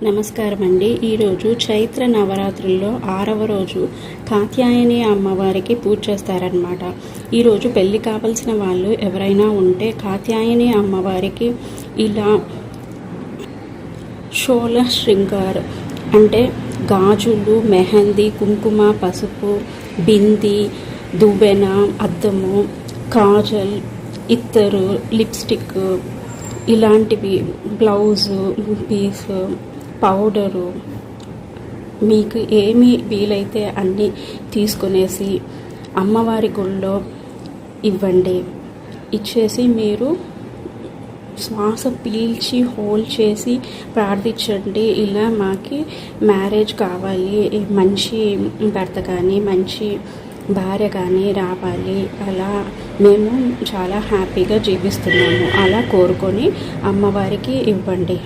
నమస్కారం అండి. ఈరోజు చైత్ర నవరాత్రుల్లో 6వ రోజు కాత్యాయని అమ్మవారికి పూజ చేస్తారనమాట. ఈరోజు పెళ్ళి కావాల్సిన వాళ్ళు ఎవరైనా ఉంటే కాత్యాయని అమ్మవారికి ఇలా షోల శృంగార్ అంటే గాజులు, మెహందీ, కుంకుమ, పసుపు, బింది, దువ్వెన, అద్దము, కాజల్, ఇత్తరు, లిప్స్టిక్ ఇలాంటివి, బ్లౌజు పీస్, పౌడరు మీకు ఏమి వీలైతే అన్నీ తీసుకునేసి అమ్మవారి గుళ్ళో ఇవ్వండి. ఇచ్చేసి మీరు శ్వాస పీల్చి హోల్డ్ చేసి ప్రార్థించండి. ఇలా మాకి మ్యారేజ్ కావాలి, మంచి భర్త కానీ మంచి భార్య కానీ రావాలి, అలా మేము చాలా హ్యాపీగా జీవిస్తున్నాము అలా కోరుకొని అమ్మవారికి ఇవ్వండి.